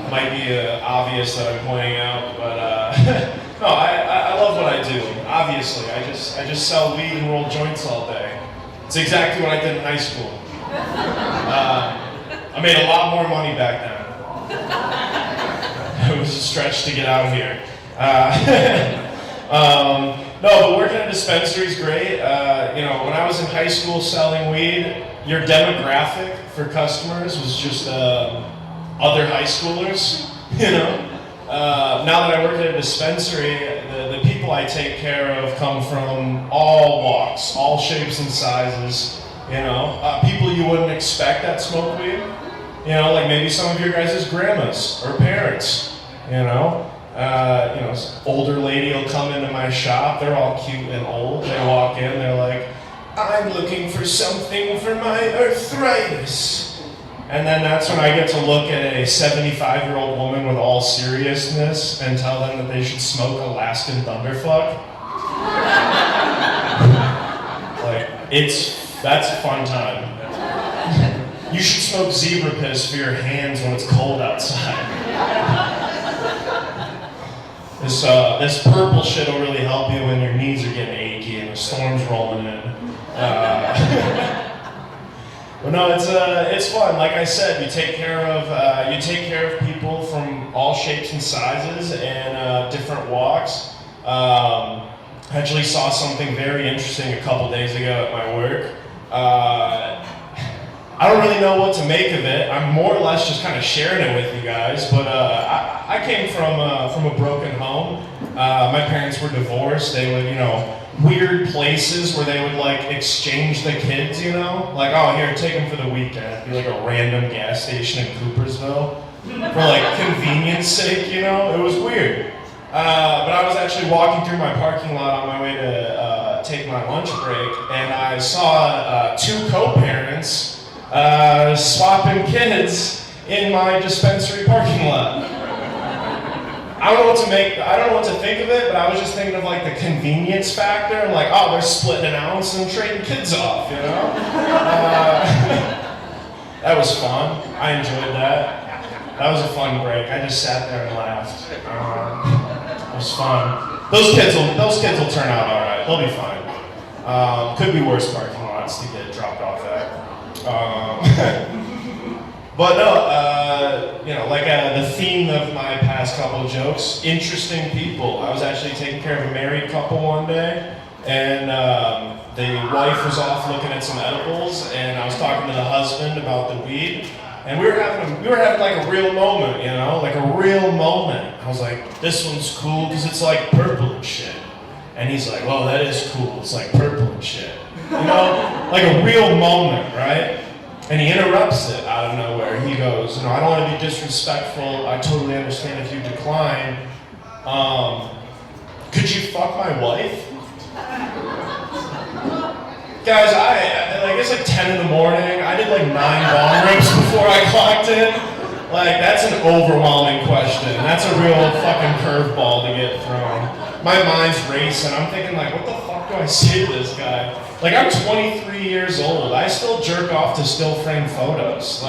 Might be obvious that I'm pointing out, but no, I love what I do. Obviously, I just sell weed and roll joints all day. It's exactly what I did in high school. I made a lot more money back then. It was a stretch to get out here. No, but working at a dispensary is great. When I was in high school selling weed, your demographic for customers was just other high schoolers. Now that I work at a dispensary, the people I take care of come from all walks, all shapes and sizes. People you wouldn't expect that smoke weed. Like maybe some of your guys' grandmas or parents. Older lady will come into my shop. They're all cute and old. They walk in. They're like, "I'm looking for something for my arthritis." And then that's when I get to look at a 75-year-old woman with all seriousness and tell them that they should smoke Alaskan Thunderfuck. That's a fun time. You should smoke zebra piss for your hands when it's cold outside. This purple shit will really help you when your knees are getting achy and the storm's rolling in. But no, it's fun. Like I said, you take care of people from all shapes and sizes and different walks. I actually saw something very interesting a couple days ago at my work. I don't really know what to make of it. I'm more or less just kind of sharing it with you guys. But I came from a broken home. My parents were divorced. They would, weird places where they would exchange the kids, like, "Oh, here, take them for the weekend." It'd be like a random gas station in Coopersville for convenience sake, It was weird. But I was actually walking through my parking lot on my way to take my lunch break, and I saw two co-parents swapping kids in my dispensary parking lot. I don't know what to think of it, but I was just thinking of the convenience factor. I'm like, oh, they're splitting an ounce and trading kids off, That was fun. I enjoyed that. That was a fun break. I just sat there and laughed. It was fun. Those kids will turn out all right. They'll be fine. Could be worse parking lots to get dropped off at. But no, the theme of my past couple of jokes, interesting people. I was actually taking care of a married couple one day, and the wife was off looking at some edibles, and I was talking to the husband about the weed, and we were having a real moment, a real moment. I was like, "This one's cool because it's purple and shit," and he's like, "Well, that is cool. It's purple and shit," a real moment, right? And he interrupts it out of nowhere. He goes, "I don't want to be disrespectful. I totally understand if you decline. Could you fuck my wife?" Guys, it's 10 in the morning. I did 9 bong rips before I clocked in. That's an overwhelming question. That's a real fucking curveball to get thrown. My mind's racing. I'm thinking what the fuck do I say to this guy? I'm 23 years old. I still jerk off to still frame photos.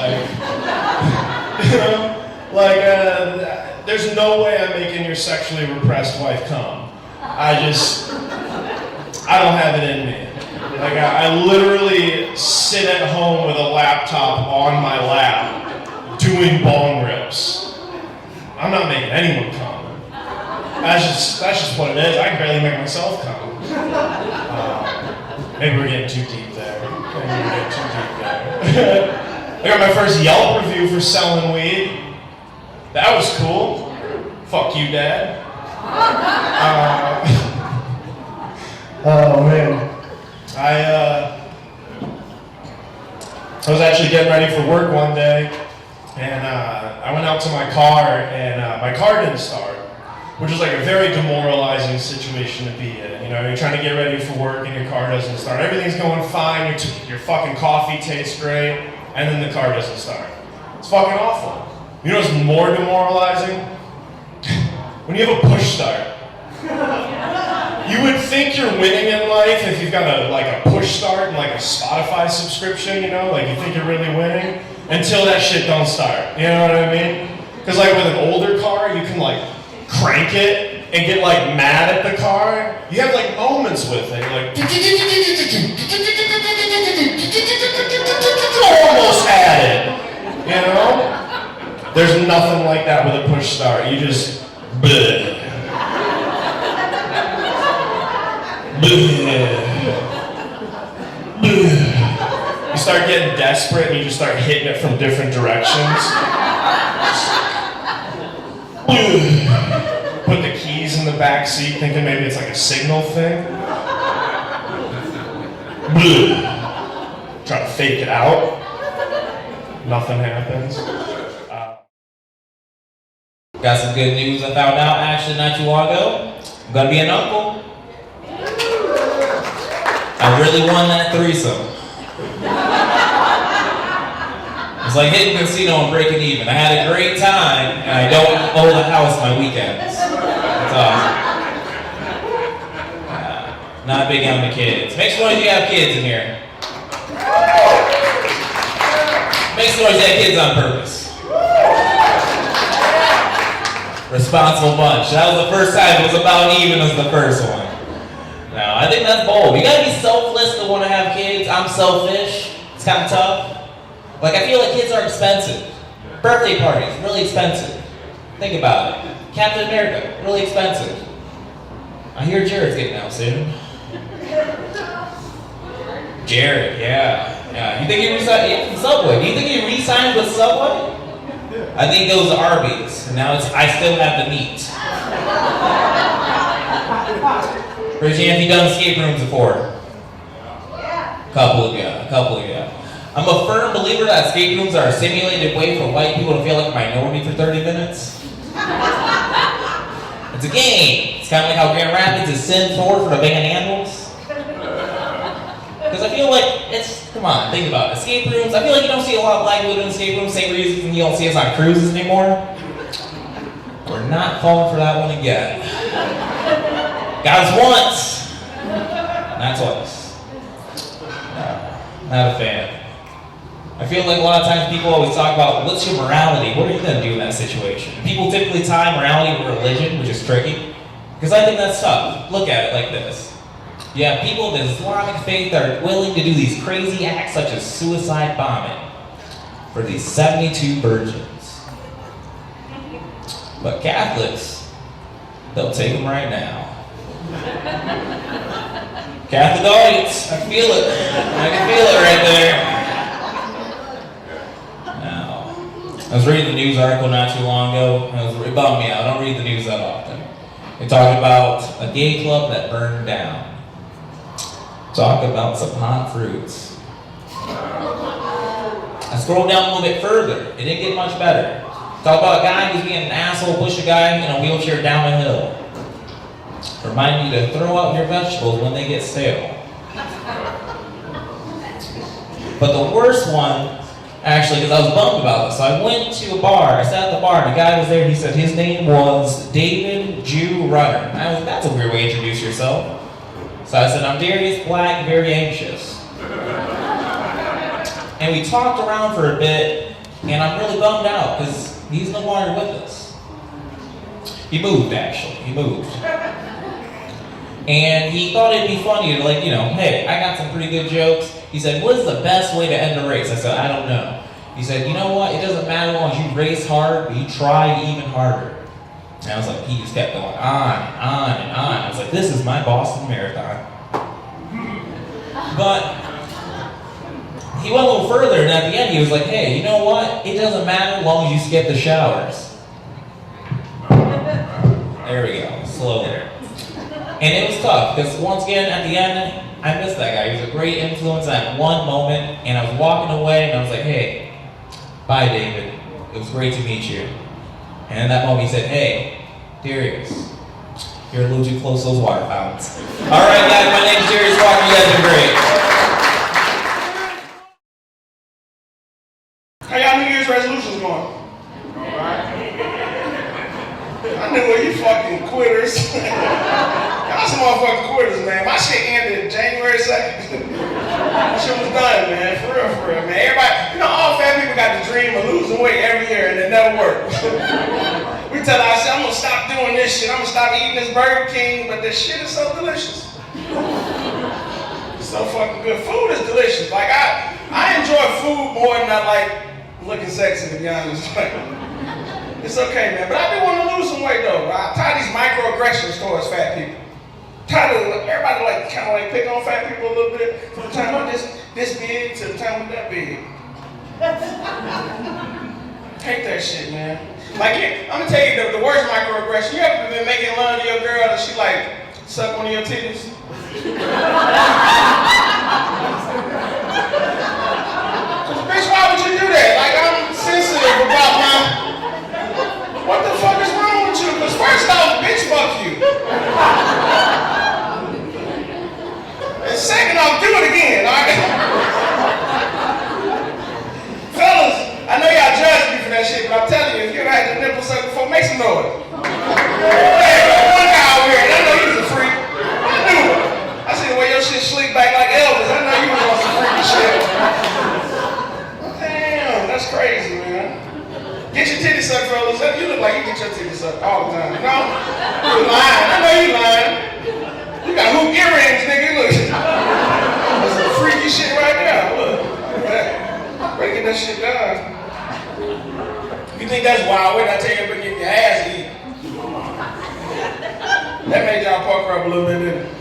There's no way I'm making your sexually repressed wife come. I don't have it in me. I literally sit at home with a laptop on my lap doing bong rips. I'm not making anyone come. That's just what it is. I can barely make myself come. Maybe we're getting too deep there. I got my first Yelp review for selling weed. That was cool. Fuck you, Dad. Oh man. I was actually getting ready for work one day, and I went out to my car, and my car didn't start, which was a very demoralizing situation to be in. You're trying to get ready for work and your car doesn't start. Everything's going fine, your fucking coffee tastes great, and then the car doesn't start. It's fucking awful. You know what's more demoralizing? When you have a push start. You would think you're winning in life if you've got a push start and a Spotify subscription, you think you're really winning, until that shit don't start. You know what I mean? Because like with an older car, you can like crank it and get like mad at the car. You have like moments with it. You're like almost at it. You know? There's nothing like that with a push start. You just bleh. You start getting desperate and you just start hitting it from different directions. Put the keys in the back seat thinking maybe it's like a signal thing. Try to fake it out. Nothing happens. Got some good news I found out actually not too long ago. I'm gonna be an uncle. I really won that threesome. It's like hitting casino and breaking even. I had a great time, and I don't owe the house my weekends. That's awesome. Not big on the kids. Make some noise if you have kids in here. Make some noise if you have kids on purpose. Responsible bunch. That was the first time it was about even as the first one. No, I think that's bold. You gotta be selfless to want to have kids. I'm selfish. It's kind of tough. Like, I feel like kids are expensive. Birthday parties, really expensive. Think about it. Captain America, really expensive. I hear Jared's getting out soon. Jared, yeah. You think he re-signed with Subway? Do you think he re-signed with Subway? I think it goes to Arby's. And now it's, I still have the meat. Raise your hand if you've done escape rooms before. Couple of you. I'm a firm believer that escape rooms are a simulated way for white people to feel like a minority for 30 minutes. It's a game. It's kind of like how Grand Rapids is Sin 4 for the band animals. Because I feel like it's, come on, think about it. Escape rooms, I feel like you don't see a lot of black people in escape rooms, same reason you don't see us on cruises anymore. We're not falling for that one again. Got us once, not twice. No, not a fan. I feel like a lot of times people always talk about, what's your morality? What are you going to do in that situation? People typically tie morality with religion, which is tricky. Because I think that's tough. Look at it like this. You have people of the Islamic faith that are willing to do these crazy acts such as suicide bombing for these 72 virgins. But Catholics, they'll take them right now. Catholic audience, I can feel it. I can feel it right there. Now, I was reading the news article not too long ago. It bummed me out. I don't read the news that often. They talked about a gay club that burned down. Talk about some hot fruits. I scrolled down a little bit further. It didn't get much better. Talk about a guy who's being an asshole, push a guy in a wheelchair down a hill. Remind you to throw out your vegetables when they get stale. But the worst one, actually, because I was bummed about this, so I went to a bar. I sat at the bar, and the guy was there. He said his name was David Jew Runner. I was like, that's a weird way to introduce yourself. So I said, I'm Darius Black, very anxious. And we talked around for a bit, and I'm really bummed out, because he's no longer with us. He moved, actually. He moved. And he thought it'd be funny to, like, you know, hey, I got some pretty good jokes. He said, what is the best way to end a race? I said, I don't know. He said, you know what? It doesn't matter as long as you race hard, but you try even harder. And I was like, he just kept going on and on and on. I was like, this is my Boston Marathon. But he went a little further, and at the end he was like, hey, you know what? It doesn't matter as long as you skip the showers. There we go, slow there. And it was tough, because once again, at the end, I missed that guy. He was a great influence at one moment, and I was walking away, and I was like, hey, bye, David. It was great to meet you. And in that moment, he said, hey, Darius, you're a little too close to those water fountains. All right, guys, my name's Darius Walker. You guys have been great. How y'all New Year's resolutions going? I knew what you fucking quitters. Y'all some motherfucking quitters, man. My shit ended January 2nd. That shit was done, man. For real, man. Everybody, you know, all fat people got the dream of losing weight every year and it never worked. We tell ourselves, I'm gonna stop doing this shit. I'm gonna stop eating this Burger King, but this shit is so delicious. It's so fucking good. Food is delicious. Like I enjoy food more than I like looking sexy, to be honest. It's okay, man. But I do want to lose some weight though. I'm tired of these microaggressions towards fat people. Tired of everybody like kind of like pick on fat people a little bit. From the time I'm this big to the time I'm that big. Hate that shit, man. Like I'm gonna tell you the worst microaggression. You ever been making love to your girl and she like suck one of your titties? Bitch, why would you do that? Like I'm sensitive about my. What the fuck is wrong with you? Because first off, bitch, fuck you. And second off, do it again, alright? Fellas, I know y'all judge me for that shit, but I'm telling you, if you ever had your nipple sucked before, make some noise. Hey, one guy over here, and I know he was a freak. I knew it. I see the way your shit slick back like Elvis. I know you was on some freaky shit. Damn, that's crazy, man. Get your titties sucked, fellas. You look like you get your titties sucked all the time. You know? You lying. I know you lying. You got hoop earrings, nigga. Look. That's some freaky shit right there. Look. Breaking that shit down. You think that's wild? Wait, I tell you, but get your ass eat. That made y'all pucker up a little bit, didn't it?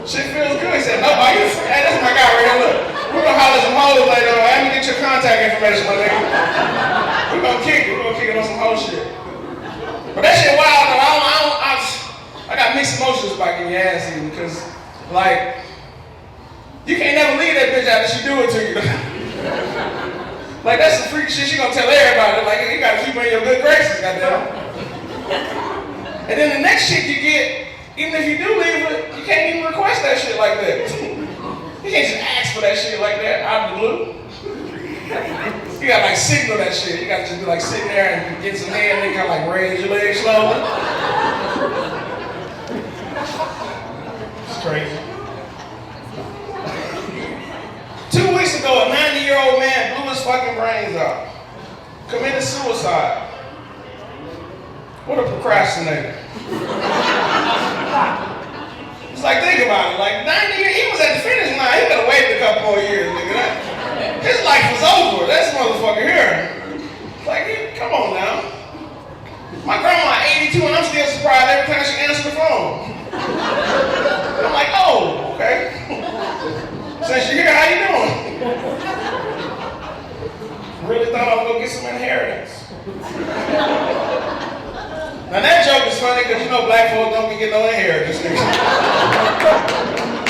Shit feels good. He said, no, are you free? Hey, that's my guy right here. Look. We're gonna holler some hoes later on. Let me get your contact information, my nigga. We're gonna kick it. We're gonna kick it on some whole shit. But that shit wild though. I got mixed emotions about getting your ass eaten because, like, you can't never leave that bitch after she do it to you. Like, that's some freaky shit she gonna tell everybody. Like, you gotta keep her in your good graces, goddamn. And then the next shit you get, even if you do leave it, you can't even request that shit like that. You can't just ask for that shit like that out of the blue. You gotta like signal that shit. You gotta just be like sitting there and get some hand and kind of like raise your legs slowly. It's crazy. 2 weeks ago, a 90-year-old man blew his fucking brains out. Committed suicide. What a procrastinator. It's like, think about it. Like 90 years, he was at the finish line. He could have waited a couple more years, nigga. His life was over. That's motherfucker here. Like, come on now. My grandma 82 and I'm still surprised every time she answers the phone. I'm like, oh, okay. Since you're here, how you doing? Really thought I was gonna get some inheritance. Now that joke is funny because you know black folks don't be getting no inheritance.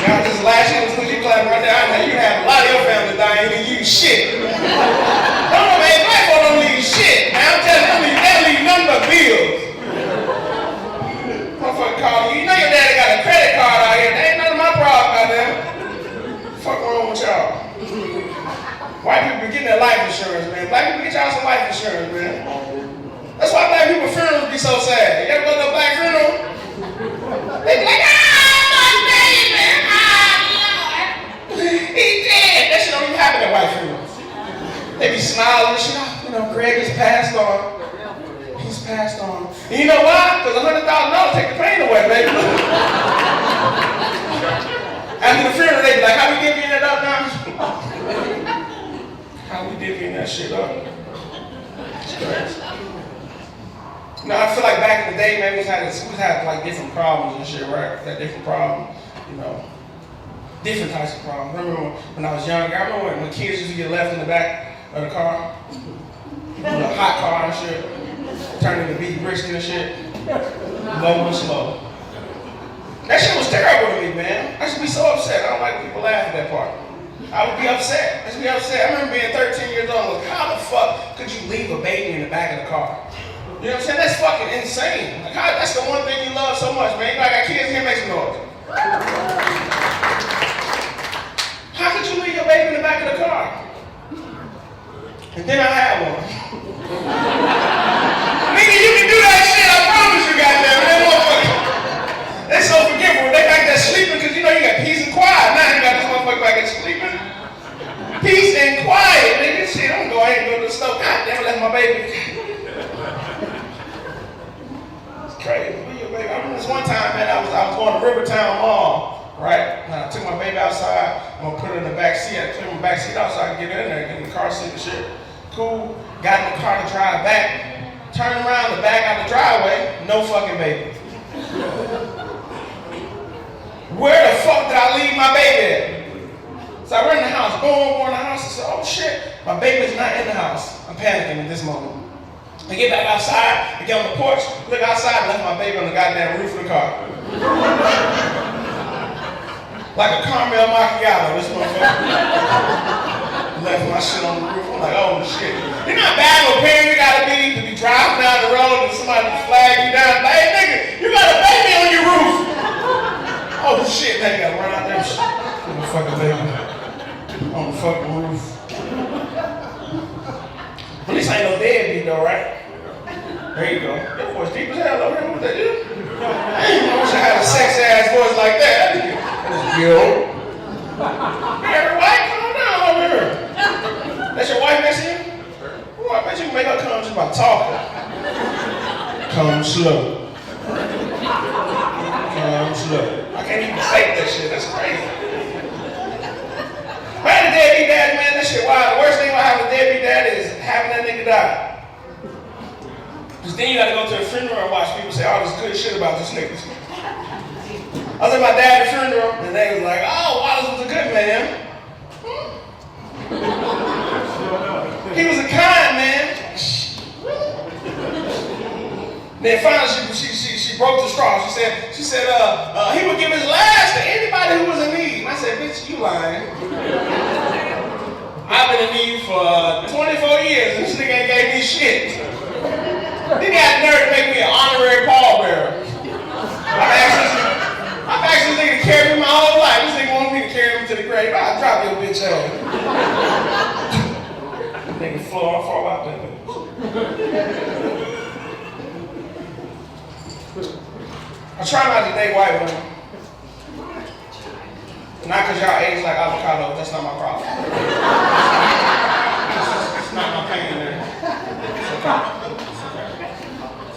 Now just last year was because you clapped right there. I know you have a lot of your family dying, you didn't use shit. No, man, black folks don't leave shit. Man, I'm telling you, they don't leave nothing but bills. Motherfucker call you. You know your daddy got a credit card out here. That ain't none of my problem, goddamn. Fuck wrong with y'all? White people be getting their life insurance, man. Black people get y'all some life insurance, man. That's why black people's funerals be so sad. You ever go to a black funeral? They be like, my baby, he dead. That shit don't even happen at white funerals. They be smiling and shit. You know, Greg is passed on. He's passed on. And you know why? Because $100,000 take the pain away, baby. After the funeral, they be like, how we divvying that up now? How we divvying that shit up? It's crazy. No, I feel like back in the day, man, we had like different problems and shit, right? That different problems, you know, different types of problems. I remember when I was younger, I remember when kids used to get left in the back of the car, you know, hot car and shit, turning into beef brisket and shit, low and slow. That shit was terrible to me, man. I used to be so upset. I don't like when people laugh at that part. I would be upset. I used to be upset. I remember being 13 years old. Like, how the fuck could you leave a baby in the back of the car? You know what I'm saying? That's fucking insane. Like, that's the one thing you love so much, man. You know, I got kids here, make some noise. How could you leave your baby in the back of the car? And then I had one. Nigga, you can do that shit, I promise you, goddamn. That motherfucker. They so forgivable. They back there sleeping because you know you got peace and quiet. Now you got this motherfucker back there sleeping. Peace and quiet, nigga. Shit, I'm Crazy. Baby. I remember this one time, man, I was going to Rivertown Mall, right? And I took my baby outside. I'm going to put her in the back seat. I cleared my back seat out so I could get her in there, get in the car seat and shit. Cool. Got in the car to drive back. Turned around the back out the driveway. No fucking baby. Where the fuck did I leave my baby at? So I run in the house. Boom, in the house. I said, oh shit. My baby's not in the house. I'm panicking at this moment. I get back outside, I get on the porch, look outside, and left my baby on the goddamn roof of the car. Like a caramel macchiato, this motherfucker. Left my shit on the roof. I'm like, oh shit. You know how bad of a parent you gotta be driving down the road and somebody flag you down. Like, hey nigga, you got a baby on your roof. Oh shit, now you gotta run out there and shit. Motherfucking baby. On the fucking roof. At least I ain't no deadbeat though, right? There you go. That voice deep as hell over there. What that is? I wish I had a sexy ass voice like that. Yo. Hey, every wife, calm down over here. That's your wife next to you? Well, I bet you can make her come just by talking. Come slow. Come slow. I can't even fake that shit. That's crazy. If I had a deadbeat dad, man, that shit wild. The worst thing about having a deadbeat dad is having that nigga die. Because then you gotta go to a funeral and watch people say all this good shit about this nigga. I was at my dad's funeral, and they was like, oh, Wallace was a good man. He was a kind man. Then finally she broke the straw. She said, he would give his last to anybody who was in need. And I said, bitch, you lying. I've been in need for 24 years, and this nigga ain't gave me shit. Then he had the nerve to make me an honorary pallbearer. I've actually this nigga to carry me my whole life. This nigga wanted me to carry him to the grave. I'll drop your bitch ass. Nigga fall out there. I try not to date white women. Not because y'all age like avocado, that's not my problem. It's not my pain there. It's okay.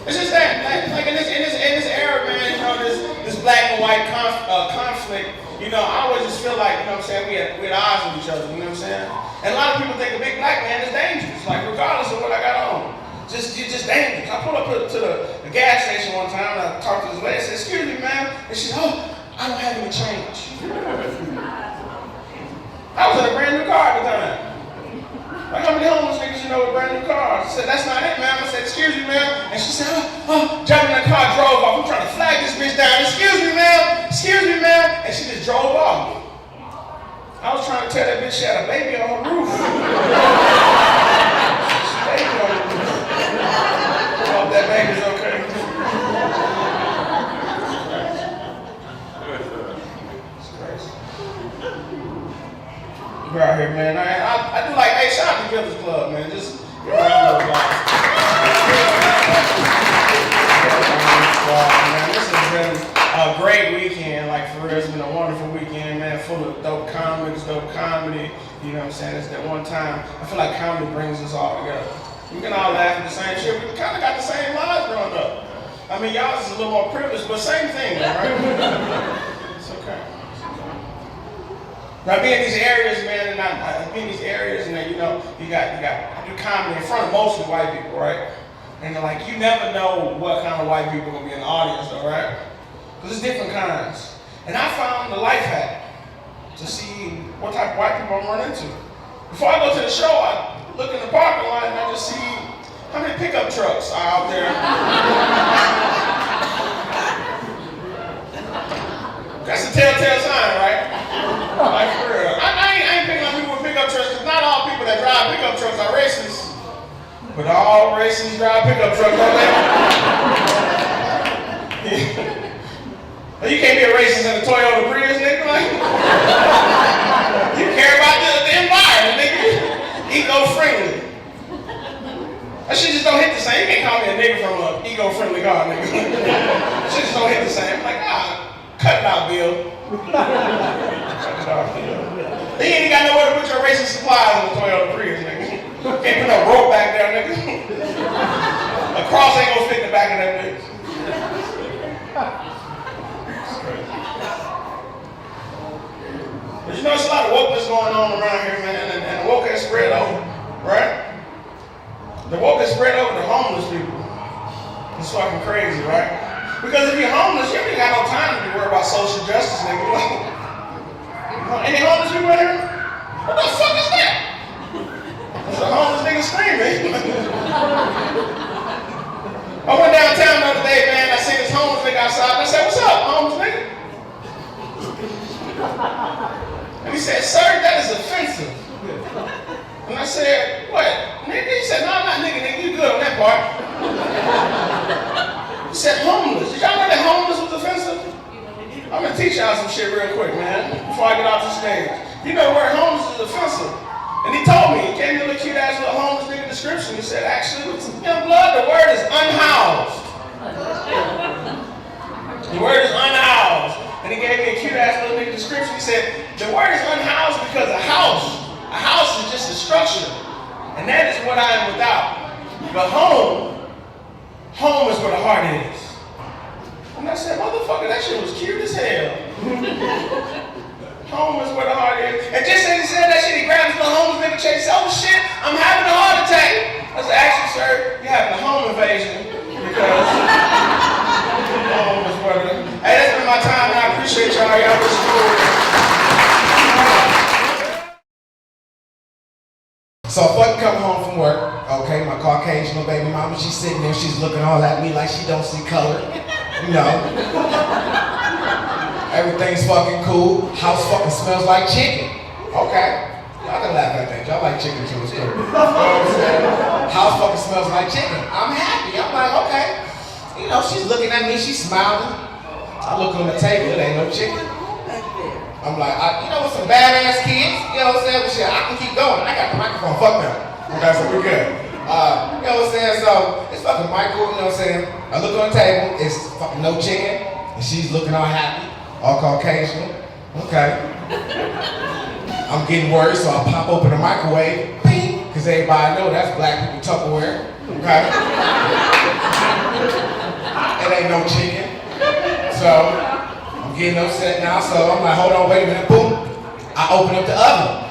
It's just that, like in this era, man, you know, this black and white conflict, you know, I always just feel like, you know what I'm saying, we at odds with each other, you know what I'm saying? And a lot of people think a big black man is dangerous, like regardless of what I got on. You're just dangerous. I pulled up to the gas station one time and I talked to this lady, I said, excuse me, ma'am, and she said, oh, I don't have any change. I was in a brand new car at the time. Like, how many homeless niggas you know with brand new cars? I said, that's not it, ma'am. I said, excuse me, ma'am. And she said, jumped in the car, drove off. I'm trying to flag this bitch down. Excuse me, ma'am. Excuse me, ma'am. And she just drove off. I was trying to tell that bitch she had a baby on her roof. Baby on her roof. I hope that baby's okay. It's crazy. We're out here, man. I do like, hey, shout out to Village Club, man. Just round of applause. Man, this has been a great weekend. Like, for real, it's been a wonderful weekend, man. Full of dope comics, dope comedy. You know what I'm saying? It's that one time. I feel like comedy brings us all together. We can all laugh at the same shit. We kind of got the same lives growing up. I mean, y'all is a little more privileged, but same thing, right? It's okay. Now, being in these areas, man, and I be in these areas, and then, you know, I do comedy in front of mostly white people, right? And like, you never know what kind of white people are gonna be in the audience, though, right? Because there's different kinds. And I found the life hack to see what type of white people I'm running into. Before I go to the show, I look in the parking lot and I just see how many pickup trucks are out there. That's a telltale sign, right? Like, for real. I ain't picking on people with pickup trucks, because not all people that drive pickup trucks are racist. But all racists drive pickup trucks, don't they? You can't be a racist in a Toyota Prius, nigga. Like, you care about the environment, nigga. Eco-friendly. That shit just don't hit the same. You can't call me a nigga from an eco-friendly car, nigga. That shit just don't hit the same. I'm like, cut it out, Bill. Cut it out, Bill. Then you ain't got nowhere to put your racist supplies in the Toyota Prius, nigga. Can't put no rope back there, nigga. A cross ain't gonna fit in the back of that bitch. going on around here, man, and the woke has spread over, right? The woke has spread over to homeless people. It's fucking crazy, right? Because if you're homeless, you ain't got no time to be worried about social justice, nigga. Any homeless people in here? What the fuck is that? It's a homeless nigga screaming. I went downtown the other day, man. I seen this homeless nigga outside. And I said, "What's up, homeless nigga?" And he said, "Sir, that is offensive." And I said, "What, nigga?" He said, "No, not nigga, you good on that part." He said, "Homeless. Did y'all know that homeless was offensive?" I'm gonna teach y'all some shit real quick, man, before I get off the stage. You know the word homeless is offensive. And he told me, he gave me a little cute ass little homeless nigga description. He said, actually, young blood, the word is unhoused. The word is unhoused. And he gave me a cute ass little nigga description. He said, the word is unhoused because a house is just a structure. And that is what I am without. But home is where the heart is. And I said, motherfucker, that shit was cute as hell. Home is where the heart is. And just as he said that shit, he grabbed his little homeless nigga chase. Oh shit, I'm having a heart attack. I said, actually, sir, you're having a home invasion. Because home is where the... Hey, that's been my time, and I appreciate y'all. Y'all was cool. So if I come home from work, okay, my Caucasian little baby mama, she's sitting there, she's looking all at me like she don't see color. You know. Everything's fucking cool. House fucking smells like chicken. Okay. Y'all can laugh at that. Y'all like chicken too, it's cool. You know what I'm saying? House fucking smells like chicken. I'm happy. I'm like, okay. You know, she's looking at me, she's smiling. I look on the table, it ain't no chicken. I'm like, you know, with some badass kids, you know what I'm saying? But shit, I can keep going. I got the microphone, fuck them. Okay, so we're good. You know what I'm saying? So, it's fucking Michael, you know what I'm saying? I look on the table, it's fucking no chicken, and she's looking all happy, all Caucasian. Okay. I'm getting worried, so I pop open the microwave, bing, because everybody know that's black people Tupperware. Okay? It ain't no chicken. So, I'm getting upset now, so I'm like, hold on, wait a minute, boom. I open up the oven.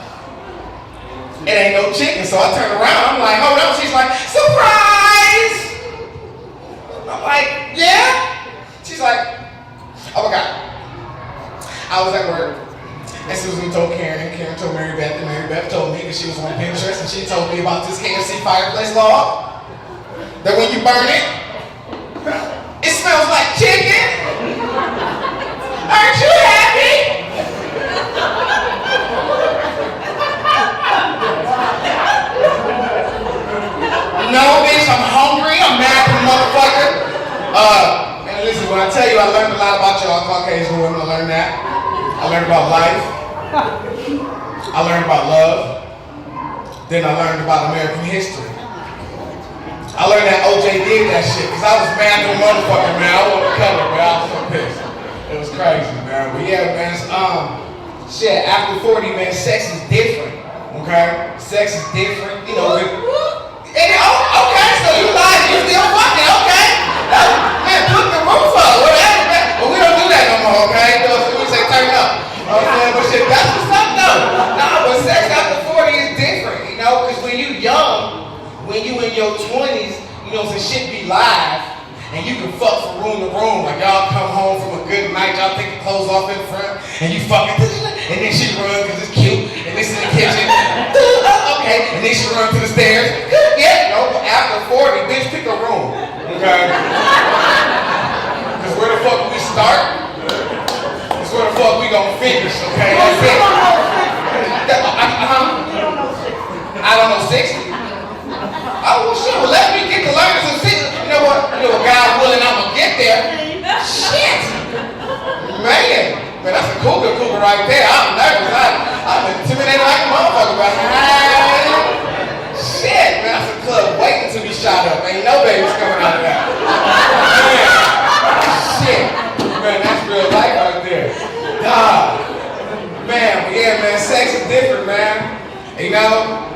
It ain't no chicken, so I turn around, I'm like, hold on. She's like, surprise! I'm like, yeah? She's like, oh my God. I was at work, and Susan told Karen told Mary Beth, and Mary Beth told me that she was on Pinterest, and she told me about this KFC fireplace log, that when you burn it, it smells like chicken. Aren't you happy? No, bitch, I'm hungry. I'm mad at the motherfucker. And listen, when I tell you I learned a lot about y'all Caucasian women, I learned that. I learned about life. I learned about love. Then I learned about American history. I learned that OJ did that shit, because I was mad at the motherfucker, man. I wanted to color, but I was so pissed. It was crazy, man. But yeah, man, shit, after 40, man, sex is different, okay? Sex is different, you know. Okay, so you lied, you still fucking, okay? Man, put the roof up, whatever, man. But we don't do that no more, okay? So we say turn up. Okay, but shit, that's what's up, though. Nah, but sex after 40 is different, you know? Because when you young, when you in your 20s, you know, some shit be live. And you can fuck from room to room. Like y'all come home from a good night, y'all take your clothes off in front, and you fucking, and then she run because it's cute, and this in the kitchen, okay, and then she run to the stairs, yeah, no, but after 40, bitch, pick a room, okay? Because where the fuck we start, is where the fuck we gonna finish, okay? That's it. I don't know 60. Oh, well, shit, well, let me get to learn some 60. You know what? You know, God willing, I'm gonna get there. Shit! Man, that's a cougar right there. I'm nervous. I'm intimidated like a motherfucker, but shit, man, that's a club waiting to be shot up. Ain't no babies coming out of that. Man, shit. Man, that's real life right there. God. Man, but yeah, man, sex is different, man. You know?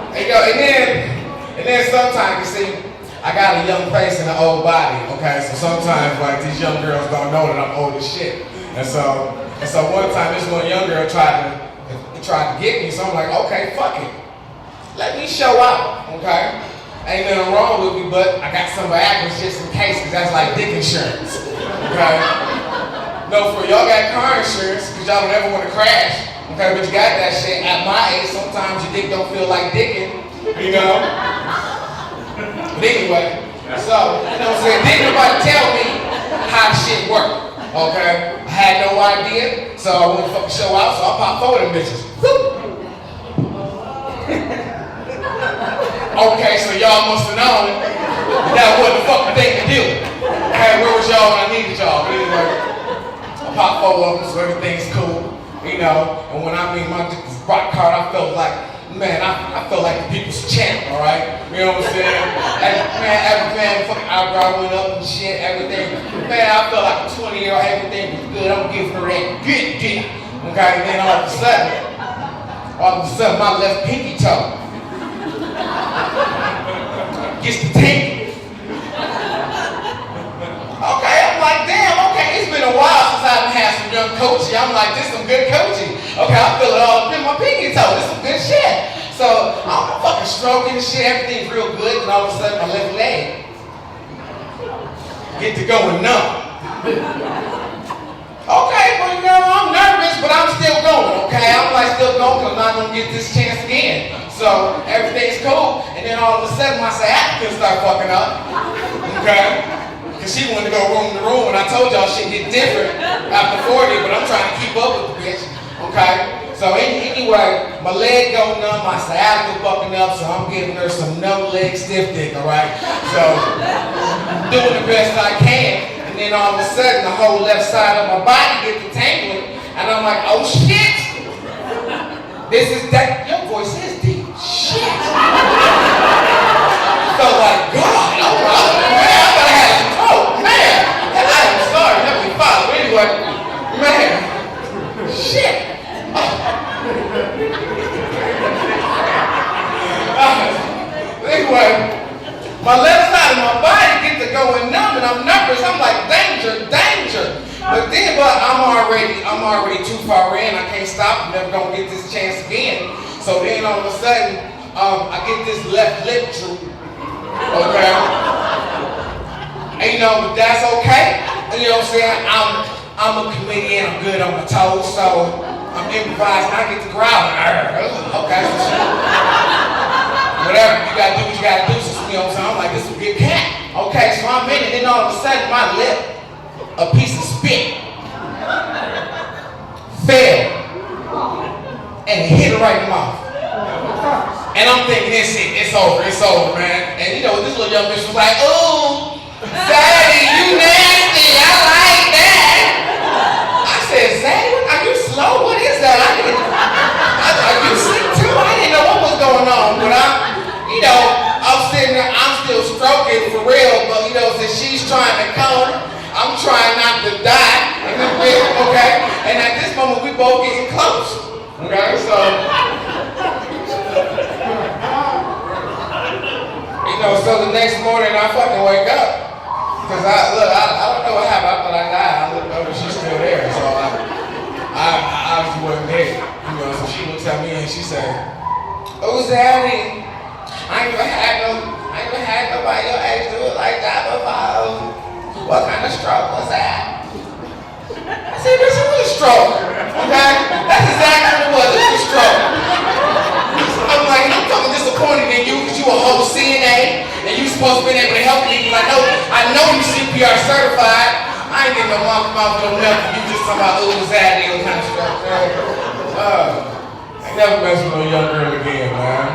And then sometimes, you see, I got a young face and an old body, okay? So sometimes, like, these young girls don't know that I'm old as shit. And so one time, this one young girl tried to tried to get me, so I'm like, okay, fuck it. Let me show out, okay? Ain't nothing wrong with me, but I got some Viagra just in case, because that's like dick insurance, okay? No, for y'all got car insurance, because y'all don't ever want to crash, okay? But you got that shit. At my age, sometimes your dick don't feel like dicking, you know? But anyway, so, you know what I'm saying? Didn't nobody tell me how shit worked, okay? I had no idea, so I went to fucking show out, so I popped forward them bitches. Okay, so y'all must have known that wasn't the fucking thing to do. Hey, where was y'all when I needed y'all? But anyway, I popped forward them, so everything's cool, you know? And when I mean my dick was rock hard, I felt like, man, I felt like the people's champ, all right? You know what I'm saying? Man, fucking eyebrow went up and shit, everything. Man, I felt like a 20-year-old, everything was good. I'm giving her that good dick. Okay, and then all of a sudden, my left pinky toe gets the tingle. Okay, I'm like, damn, okay, it's been a while since I've had some young coaching. I'm like, this some good coaching. Okay, I feel it all up in my pinky toe. This some good shit. So I'm fucking stroking and shit, everything's real good, and all of a sudden my left leg get to going numb. Okay, but you know, I'm nervous, but I'm still going, okay? I'm like still going because I'm not gonna get this chance again. So everything's cool, and then all of a sudden my sciatica start fucking up, okay? Because she wanted to go room to room, and I told y'all shit get different after 40, but I'm trying to keep up with the bitch, okay? So anyway, my leg go numb, my sciatica fucking up, so I'm giving her some numb leg stiff dick, alright? So, doing the best I can, and then all of a sudden the whole left side of my body gets entangling, and I'm like, oh shit! This is that, your voice is deep, shit! So like, God, man, I gotta have some coke, man! I am sorry, Heavenly Father, but anyway, man, shit! Anyway, my left side of my body gets to going numb and I'm nervous. I'm like, danger, danger. But I'm already too far in. I can't stop. I'm never gonna get this chance again. So then all of a sudden, I get this left lip droop. Okay. And you know, but that's okay. You know what I'm saying? I'm a comedian. I'm good on my toes, so I'm improvising. I get to growl. Okay. Whatever, you gotta do what you gotta do. So, you know what I'm saying? I'm like, this is a good cat. Okay, so I'm in it, and then all of a sudden, my lip, a piece of spit, fell, and it hit her right in the mouth. And I'm thinking, it's over, man. And you know, this little young bitch was like, ooh, Zaddy, you nasty, I like that. I said, Zaddy, are you slow? What is that? Are you sick too? I didn't know what was going on, but you know, I'm sitting there, I'm still stroking for real, but you know, since she's trying to come, I'm trying not to die, okay? And at this moment, we both getting close, okay? So, you know, so the next morning I fucking wake up, because I don't know what happened, I thought I died, I looked over, she's still there, so I obviously wasn't dead, you know, so she looks at me and she said, oh, Zaddy, I ain't never had nobody your age do it like that before. What kind of stroke was that? I said, bitch, it was a stroke, okay? That's exactly what it was, it was a stroke. I'm like, I'm fucking disappointed in you because you a whole CNA and you supposed to be able to help me because I know you CPR certified. I ain't getting no mouth with no nothing. You just talking about ooh, Zaddy, kind of stroke, right? I ain't never mess with no young girl again, man.